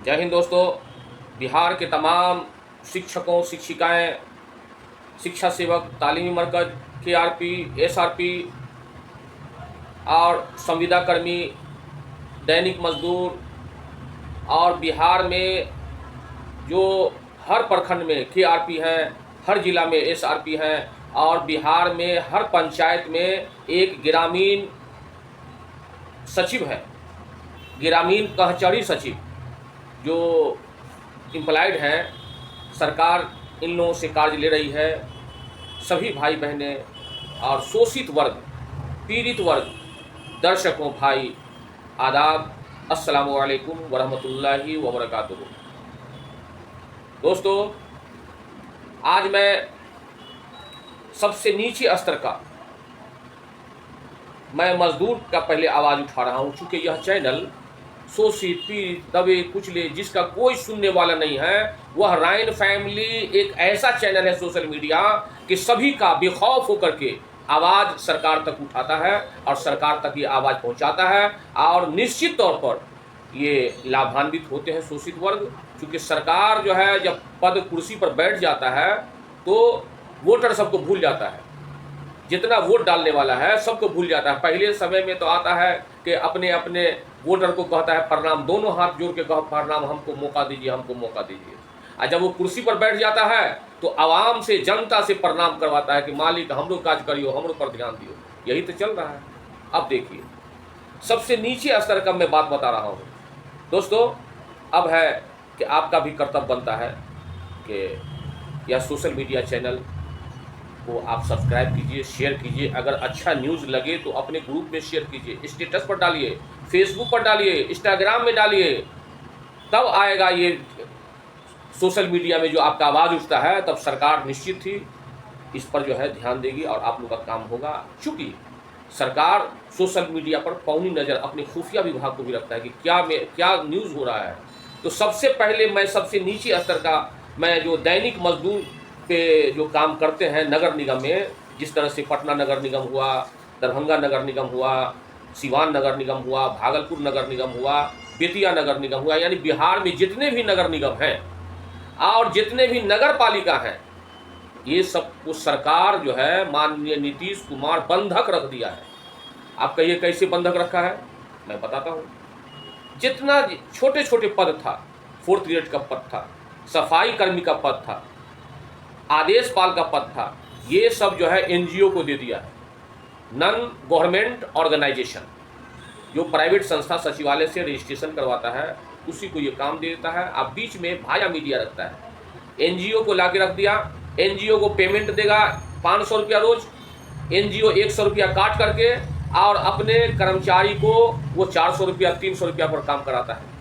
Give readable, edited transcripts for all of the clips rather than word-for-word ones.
जय हिंद दोस्तों। बिहार के तमाम शिक्षकों, शिक्षिकाएं, शिक्षा सेवक, तालीमी मरकज, KRP, SRP और संविदा कर्मी, दैनिक मजदूर और बिहार में जो हर प्रखंड में KRP हैं, हर जिला में SRP हैं और बिहार में हर पंचायत में एक ग्रामीण सचिव है, ग्रामीण कहचरी सचिव जो इम्प्लाइड हैं। सरकार इन लोगों से कार्य ले रही है। सभी भाई बहनें और शोषित वर्ग, पीड़ित वर्ग, दर्शकों भाई आदाब, अस्सलामु अलैकुम वरहमतुल्लाहि वबरकातुहू। दोस्तों, आज मैं सबसे नीचे स्तर का मैं मजदूर का पहले आवाज़ उठा रहा हूँ, चूँकि यह चैनल शोषित, पीड़ित, दबे कुचले, जिसका कोई सुनने वाला नहीं है, वह राइन फैमिली एक ऐसा चैनल है सोशल मीडिया कि सभी का बेखौफ होकर के आवाज़ सरकार तक उठाता है और सरकार तक ये आवाज़ पहुंचाता है और निश्चित तौर पर ये लाभान्वित होते हैं शोषित वर्ग। क्योंकि सरकार जो है जब पद कुर्सी पर बैठ जाता है तो वोटर सबको भूल जाता है, जितना वोट डालने वाला है सबको भूल जाता है। पहले समय में तो आता है कि अपने अपने वोटर को कहता है प्रणाम, दोनों हाथ जोड़ के कहो प्रणाम, हमको मौका दीजिए, हमको मौका दीजिए। और जब वो कुर्सी पर बैठ जाता है तो आवाम से, जनता से प्रणाम करवाता है कि मालिक हमरो काज करियो, हमरो पर ध्यान दियो। यही तो चल रहा है। अब देखिए, सबसे नीचे स्तर का मैं बात बता रहा हूँ दोस्तों। अब है कि आपका भी कर्तव्य बनता है कि यह सोशल मीडिया चैनल को आप सब्सक्राइब कीजिए, शेयर कीजिए। अगर अच्छा न्यूज़ लगे तो अपने ग्रुप में शेयर कीजिए, स्टेटस पर डालिए, फेसबुक पर डालिए, इंस्टाग्राम में डालिए। तब आएगा ये सोशल मीडिया में जो आपका आवाज़ उठता है, तब सरकार निश्चित ही इस पर जो है ध्यान देगी और आप लोग का काम होगा। चूँकि सरकार सोशल मीडिया पर पौनी नज़र अपने खुफिया विभाग को भी रखता है कि क्या न्यूज़ हो रहा है। तो सबसे पहले मैं सबसे नीचे स्तर का, मैं जो दैनिक मजदूर पे जो काम करते हैं नगर निगम में, जिस तरह से पटना नगर निगम हुआ, दरभंगा नगर निगम हुआ, सिवान नगर निगम हुआ, भागलपुर नगर निगम हुआ, बेतिया नगर निगम हुआ, यानी बिहार में जितने भी नगर निगम हैं और जितने भी नगर पालिका हैं, ये सब को सरकार जो है माननीय नीतीश कुमार बंधक रख दिया है। आप कहिए कैसे बंधक रखा है, मैं बताता हूँ। जितना छोटे छोटे पद था, 4th ग्रेड का पद था, सफाई कर्मी का पद था, आदेशपाल का पद था, ये सब जो है NGO को दे दिया है। नॉन गवर्नमेंट ऑर्गेनाइजेशन, जो प्राइवेट संस्था सचिवालय से रजिस्ट्रेशन करवाता है, उसी को ये काम दे देता है। अब बीच में भाया मीडिया रखता है। NGO को ला के रख दिया, NGO को पेमेंट देगा 500 रुपया रोज, NGO 100 रुपया काट करके और अपने कर्मचारी को वो 400 रुपया, 300 रुपया पर काम कराता है।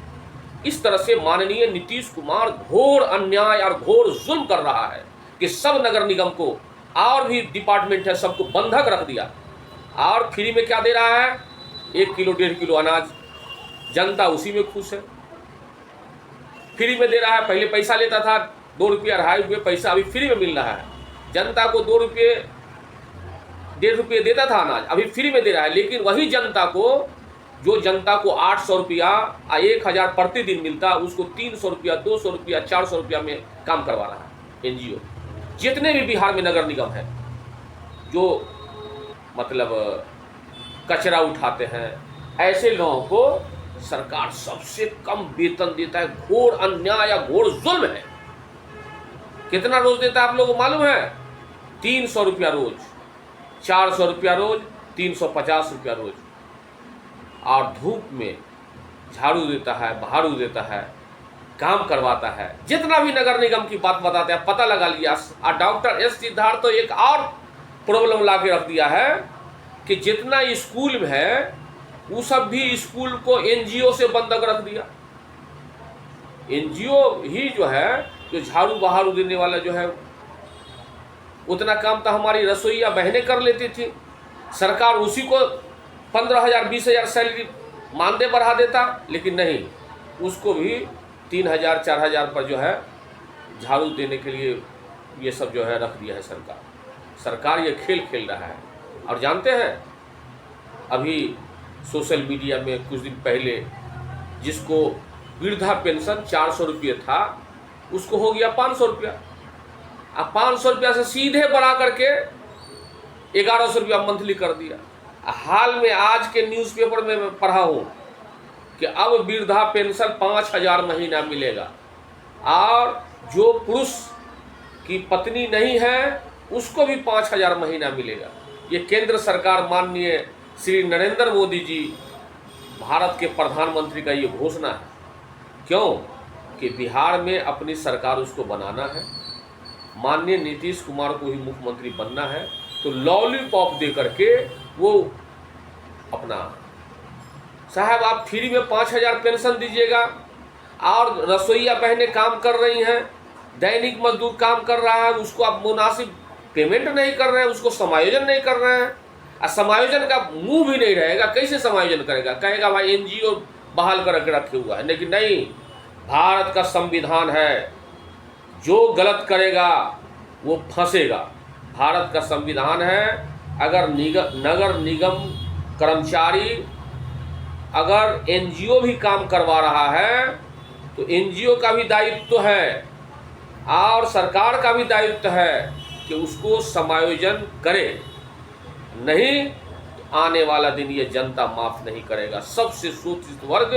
इस तरह से माननीय नीतीश कुमार घोर अन्याय और घोर जुल्म कर रहा है कि सब नगर निगम को और भी डिपार्टमेंट है, सबको बंधक रख दिया। और फ्री में क्या दे रहा है? 1 किलो 1.5 किलो अनाज, जनता उसी में खुश है। फ्री में दे रहा है। पहले पैसा लेता था 2 रुपया 2.5 रुपये, पैसा अभी फ्री में मिल रहा है। जनता को 2 रुपये 1.5 रुपये देता था अनाज, अभी फ्री में दे रहा है। लेकिन वही जनता को, जो जनता को 800 रुपया 1000 प्रतिदिन मिलता, उसको 300 रुपया, 200 रुपया, 400 रुपया में काम करवा रहा है NGO। जितने भी बिहार में नगर निगम हैं जो मतलब कचरा उठाते हैं, ऐसे लोगों को सरकार सबसे कम वेतन देता है। घोर अन्याय या घोर जुल्म है। कितना रोज देता है आप लोगों को मालूम है? 300 रुपया रोज, 400 रुपया रोज, 350 रुपया रोज। और धूप में झाड़ू देता है, बहारू देता है, काम करवाता है। जितना भी नगर निगम की बात बताते हैं, पता लगा लिया। और डॉक्टर S सिद्धार्थ तो एक और प्रॉब्लम ला के रख दिया है कि जितना स्कूल में है वो सब भी स्कूल को NGO से बंधक रख दिया। NGO ही जो है, जो झाड़ू बहारू देने वाला जो है, उतना काम तो हमारी रसोईया बहनें कर लेती थी। सरकार उसी को 15,000 20,000 सैलरी मानदेय बढ़ा देता, लेकिन नहीं, उसको भी 3,000 4,000 पर जो है झाड़ू देने के लिए ये सब जो है रख दिया है सरकार ये खेल खेल रहा है। और जानते हैं, अभी सोशल मीडिया में कुछ दिन पहले जिसको वृद्धा पेंशन 400 रुपये था, उसको हो गया 500 रुपया। अब 500 रुपया से सीधे बढ़ा करके 1100 रुपया मंथली कर दिया। हाल में आज के न्यूज़पेपर में मैं पढ़ा हूँ कि अब वृद्धा पेंशन 5000 महीना मिलेगा, और जो पुरुष की पत्नी नहीं है उसको भी 5000 महीना मिलेगा। ये केंद्र सरकार माननीय श्री नरेंद्र मोदी जी, भारत के प्रधानमंत्री का ये घोषणा है। क्यों कि बिहार में अपनी सरकार उसको बनाना है, माननीय नीतीश कुमार को ही मुख्यमंत्री बनना है, तो लॉलीपॉप दे करके वो अपना साहब आप फ्री में 5000 पेंशन दीजिएगा, और रसोईया बहनें काम कर रही हैं, दैनिक मजदूर काम कर रहा है, उसको आप मुनासिब पेमेंट नहीं कर रहे हैं, उसको समायोजन नहीं कर रहे हैं, और समायोजन का मुंह भी नहीं रहेगा, कैसे समायोजन करेगा? कहेगा भाई एनजीओ बहाल कर रखे हुआ है। लेकिन नहीं, भारत का संविधान है, जो गलत करेगा वो फंसेगा। भारत का संविधान है, अगर नगर निगम कर्मचारी अगर एनजीओ भी काम करवा रहा है तो एनजीओ का भी दायित्व है और सरकार का भी दायित्व है कि उसको समायोजन करे, नहीं तो आने वाला दिन ये जनता माफ नहीं करेगा। सबसे शोषित वर्ग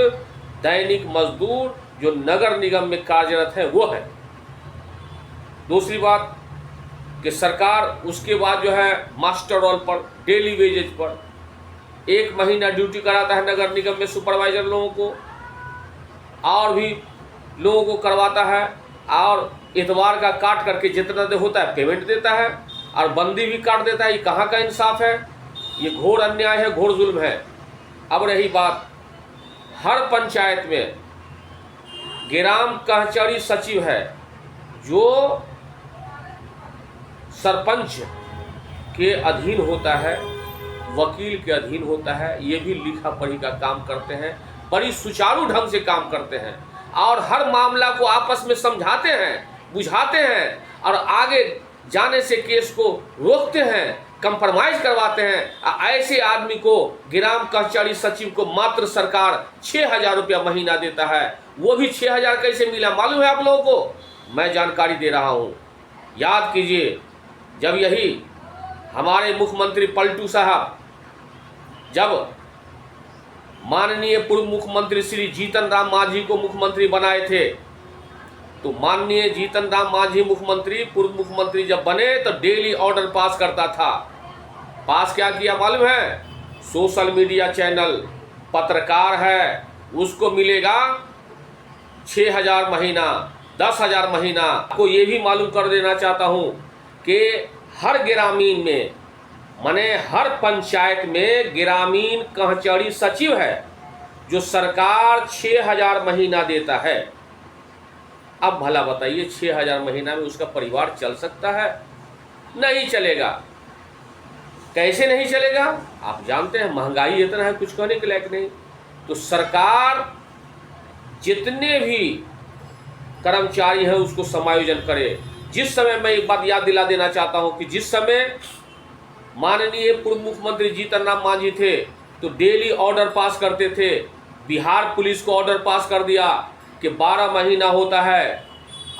दैनिक मजदूर जो नगर निगम में कार्यरत है वो है। दूसरी बात कि सरकार उसके बाद जो है मास्टर रोल पर, डेली वेजेज पर 1 महीना ड्यूटी कराता है नगर निगम में सुपरवाइजर लोगों को, और भी लोगों को करवाता है, और इतवार का काट करके जितना दे होता है पेमेंट देता है, और बंदी भी काट देता है। ये कहाँ का इंसाफ है? ये घोर अन्याय है, घोर जुल्म है। अब रही बात, हर पंचायत में ग्राम कचहरी सचिव है जो सरपंच के अधीन होता है, वकील के अधीन होता है, ये भी लिखा पढ़ी का काम करते हैं, बड़ी सुचारू ढंग से काम करते हैं, और हर मामला को आपस में समझाते हैं, बुझाते हैं, और आगे जाने से केस को रोकते हैं, कंप्रोमाइज करवाते हैं। ऐसे आदमी को, ग्राम कचहरी सचिव को मात्र सरकार 6000 रुपया महीना देता है। वो भी 6000 कैसे मिला मालूम है आप लोगों को? मैं जानकारी दे रहा हूँ, याद कीजिए। जब यही हमारे मुख्यमंत्री पलटू साहब, जब माननीय पूर्व मुख्यमंत्री श्री जीतन राम मांझी को मुख्यमंत्री बनाए थे, तो माननीय जीतन राम मांझी मुख्यमंत्री, पूर्व मुख्यमंत्री जब बने तो डेली ऑर्डर पास करता था। पास क्या किया मालूम है? सोशल मीडिया चैनल, पत्रकार है, उसको मिलेगा 6000 महीना, 10,000 महीना। आपको ये भी मालूम कर देना चाहता हूँ कि हर ग्रामीण में, माने हर पंचायत में ग्रामीण कचहरी सचिव है जो सरकार 6000 महीना देता है। अब भला बताइए 6000 महीना में उसका परिवार चल सकता है? नहीं चलेगा। कैसे नहीं चलेगा? आप जानते हैं महंगाई इतना है, कुछ कहने के लायक नहीं। तो सरकार जितने भी कर्मचारी हैं उसको समायोजन करे। जिस समय, मैं एक बात याद दिला देना चाहता हूं कि जिस समय माननीय पूर्व मुख्यमंत्री जीतन राम मांझी थे तो डेली ऑर्डर पास करते थे। बिहार पुलिस को ऑर्डर पास कर दिया कि 12 महीना होता है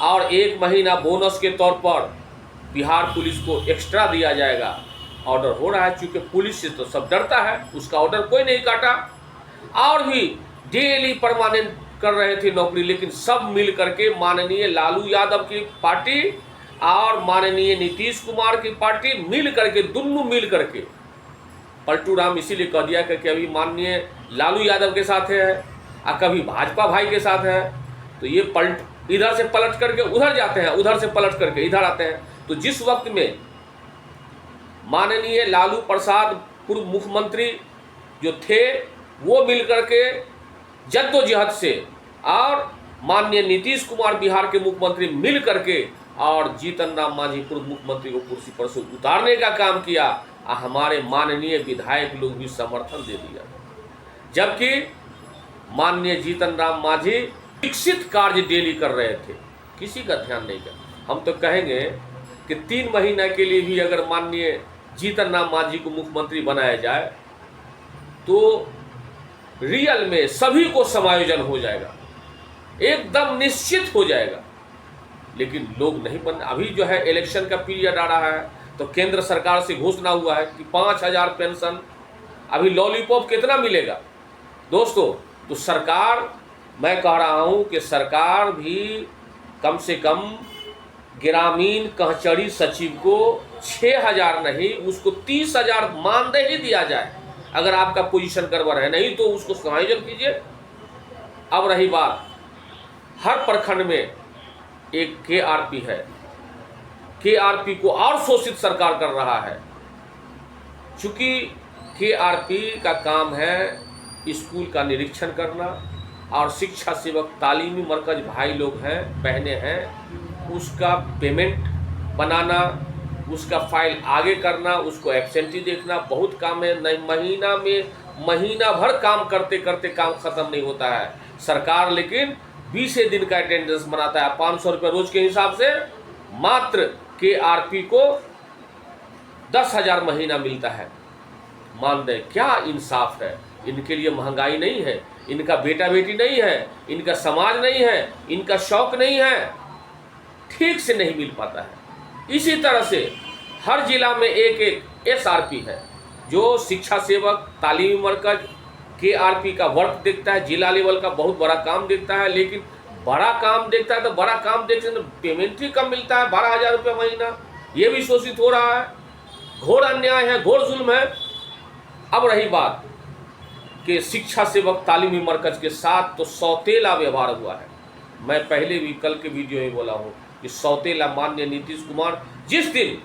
और 1 महीना बोनस के तौर पर बिहार पुलिस को एक्स्ट्रा दिया जाएगा। ऑर्डर हो रहा है, चूँकि पुलिस से तो सब डरता है, उसका ऑर्डर कोई नहीं काटा, और भी डेली परमानेंट कर रहे थे नौकरी। लेकिन सब मिल करके माननीय लालू यादव की पार्टी और माननीय नीतीश कुमार की पार्टी मिल करके, दोनों मिल करके, पलटू राम इसीलिए कह दिया कि अभी माननीय लालू यादव के साथ है और कभी भाजपा भाई के साथ है, तो ये इधर से पलट करके उधर जाते हैं, उधर से पलट करके इधर आते हैं। तो जिस वक्त में माननीय लालू प्रसाद पूर्व मुख्यमंत्री जो थे वो मिल करके जद्दोजहद से, और माननीय नीतीश कुमार बिहार के मुख्यमंत्री मिल करके और जीतन राम मांझी पूर्व मुख्यमंत्री को कुर्सी पर से उतारने का काम किया, और हमारे माननीय विधायक लोग भी समर्थन दे दिया। जबकि माननीय जीतन राम मांझी विकसित कार्य डेली कर रहे थे, किसी का ध्यान नहीं कर। हम तो कहेंगे कि 3 महीना के लिए भी अगर माननीय जीतन राम मांझी को मुख्यमंत्री बनाया जाए तो रियल में सभी को समायोजन हो जाएगा। एकदम निश्चित हो जाएगा। लेकिन लोग नहीं बन, अभी जो है इलेक्शन का पीरियड आ रहा है, तो केंद्र सरकार से घोषणा हुआ है कि 5,000 पेंशन। अभी लॉलीपॉप कितना मिलेगा दोस्तों? तो सरकार, मैं कह रहा हूं कि सरकार भी कम से कम ग्रामीण कहचड़ी सचिव को 6,000 नहीं, उसको 30,000 मानदेय दिया जाए अगर आपका पोजीशन गड़बड़ है, नहीं तो उसको समायोजन कीजिए। अब रही बात, हर प्रखंड में एक KRP है, KRP को और शोषित सरकार कर रहा है। चूंकि KRP का काम है स्कूल का निरीक्षण करना, और शिक्षा सेवक तालीमी मरकज भाई लोग हैं, बहनें हैं, उसका पेमेंट बनाना, उसका फाइल आगे करना, उसको एब्सेंटी देखना, बहुत काम है। नहीं, महीना भर काम करते करते काम खत्म नहीं होता है। सरकार लेकिन 20 दिन का अटेंडेंस बनाता है, 500 रुपये रोज के हिसाब से। मात्र KRP को 10,000 महीना मिलता है मानदेय। क्या इंसाफ है? इनके लिए महंगाई नहीं है, इनका बेटा बेटी नहीं है, इनका समाज नहीं है, इनका शौक नहीं है, ठीक से नहीं मिल पाता है। इसी तरह से हर जिला में एक एक SRP है, जो शिक्षा सेवक तालीमी मरकज KRP का वर्क देखता है, जिला लेवल का बहुत बड़ा काम देखता है। लेकिन बड़ा काम देखता है तो बड़ा काम देखते तो पेमेंट ही कम मिलता है, 12,000 रुपये महीना। ये भी शोषित हो रहा है, घोर अन्याय है, घोर जुल्म है। अब रही बात कि शिक्षा सेवक तालीमी मरकज के साथ तो सौतेला व्यवहार हुआ है। मैं पहले भी कल के वीडियो में बोला हूँ कि सौतेला माननीय नीतीश कुमार जिस दिन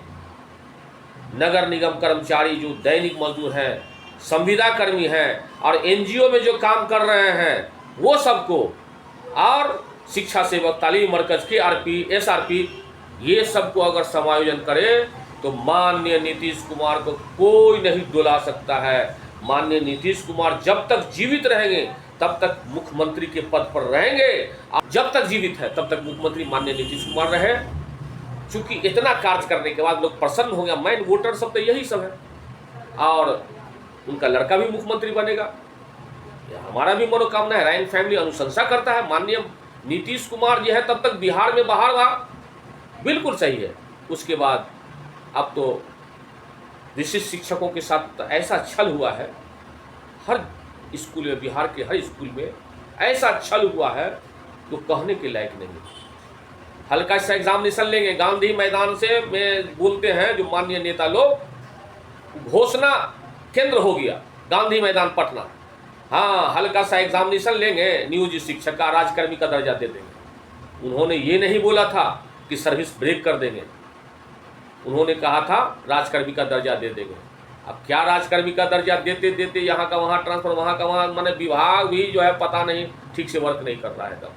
नगर निगम कर्मचारी जो दैनिक मजदूर हैं, संविदा कर्मी हैं और NGO में जो काम कर रहे हैं वो सबको, और शिक्षा सेवक तालीमी मरकज KRP SRP ये सबको अगर समायोजन करे तो माननीय नीतीश कुमार को कोई नहीं डुला सकता है। माननीय नीतीश कुमार जब तक जीवित रहेंगे तब तक मुख्यमंत्री के पद पर रहेंगे, और जब तक जीवित है तब तक मुख्यमंत्री माननीय नीतीश कुमार रहे। चूंकि इतना कार्य करने के बाद लोग प्रसन्न हो गया, मेन वोटर सब तो यही सब है, और उनका लड़का भी मुख्यमंत्री बनेगा, हमारा भी मनोकामना है। राइन फैमिली अनुशंसा करता है, माननीय नीतीश कुमार जो है तब तक बिहार में बाहर रहा, बिल्कुल सही है। उसके बाद अब तो विशिष्ट शिक्षकों के साथ तो ऐसा छल हुआ है, हर स्कूल में, बिहार के हर स्कूल में ऐसा छल हुआ है तो कहने के लायक नहीं। हल्का सा एग्जामिनेशन लेंगे, गांधी मैदान से में बोलते हैं जो माननीय नेता लोग, घोषणा केंद्र हो गया गांधी मैदान पटना। हाँ, हल्का सा एग्जामिनेशन लेंगे, नियोजित शिक्षक का राजकर्मी का दर्जा दे देंगे। उन्होंने ये नहीं बोला था कि सर्विस ब्रेक कर देंगे, उन्होंने कहा था राजकर्मी का दर्जा दे देंगे। अब क्या राजकर्मी का दर्जा देते देते यहाँ का वहाँ ट्रांसफर, वहाँ का वहाँ, माने विभाग भी जो है पता नहीं ठीक से वर्क नहीं कर रहा है तब।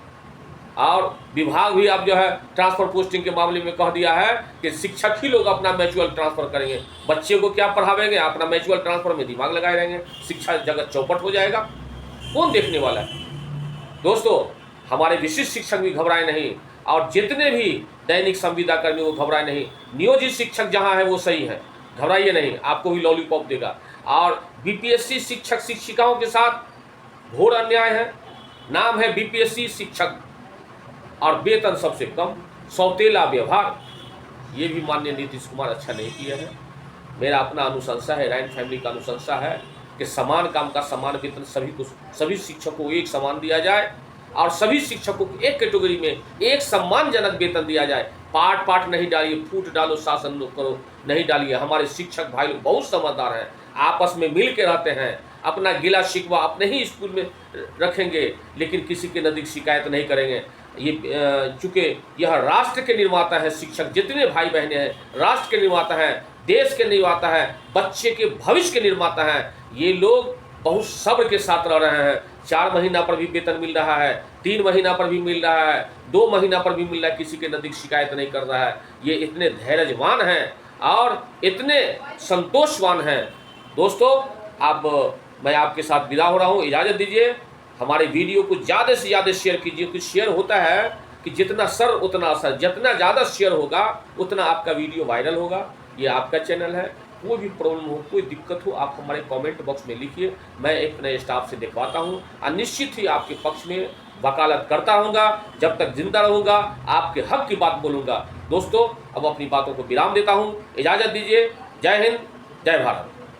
और विभाग भी अब जो है ट्रांसफर पोस्टिंग के मामले में कह दिया है कि शिक्षक ही लोग अपना म्यूचुअल ट्रांसफर करेंगे। बच्चे को क्या पढ़ावेंगे, अपना म्यूचुअल ट्रांसफर में दिमाग लगाए रहेंगे, शिक्षा जगत चौपट हो जाएगा। कौन देखने वाला है? दोस्तों, हमारे विशिष्ट शिक्षक भी घबराए नहीं, और जितने भी दैनिक संविदा कर्मी वो घबराए नहीं। नियोजित शिक्षक जहाँ है वो सही है, घबराइए नहीं, आपको भी लॉलीपॉप देगा। और BPSC शिक्षक शिक्षिकाओं के साथ घोर अन्याय है, नाम है BPSC शिक्षक और वेतन सबसे कम, सौतेला व्यवहार, ये भी माननीय नीतीश कुमार अच्छा नहीं किया है। मेरा अपना अनुशंसा है, राइन फैमिली का अनुशंसा है कि समान काम का समान वेतन सभी शिक्षकों को एक समान दिया जाए, और सभी शिक्षकों को एक कैटेगरी में एक सम्मानजनक वेतन दिया जाए। पार्ट पार्ट नहीं डालिए, फूट डालो शासन करो नहीं डालिए। हमारे शिक्षक भाई लोग बहुत समझदार हैं, आपस में मिल के रहते हैं, अपना गिला शिकवा अपने ही स्कूल में रखेंगे, लेकिन किसी के नज़दीक शिकायत नहीं करेंगे। ये चूँकि यह राष्ट्र के निर्माता है, शिक्षक जितने भाई बहनें हैं राष्ट्र के निर्माता हैं, देश के निर्माता है, बच्चे के भविष्य के निर्माता हैं। ये लोग बहुत सब्र के साथ रह रहे हैं। 4 महीना पर भी वेतन मिल रहा है, 3 महीना पर भी मिल रहा है, 2 महीना पर भी मिल रहा है, किसी के नज़दीक शिकायत नहीं कर रहा है। ये इतने धैर्यवान हैं और इतने संतोषवान हैं। दोस्तों, अब मैं आपके साथ विदा हो रहा हूँ, इजाज़त दीजिए। हमारे वीडियो को ज़्यादा से ज़्यादा शेयर कीजिए। कुछ शेयर होता है कि जितना सर उतना असर, जितना ज़्यादा शेयर होगा उतना आपका वीडियो वायरल होगा। ये आपका चैनल है, कोई भी प्रॉब्लम हो, कोई दिक्कत हो, आप हमारे कमेंट बॉक्स में लिखिए, मैं एक नए स्टाफ से दिखवाता हूँ और निश्चित ही आपके पक्ष में वकालत करता रहूँगा। जब तक जिंदा रहूँगा आपके हक की बात बोलूँगा। दोस्तों, अब अपनी बातों को विराम देता हूँ, इजाज़त दीजिए। जय हिंद, जय भारत।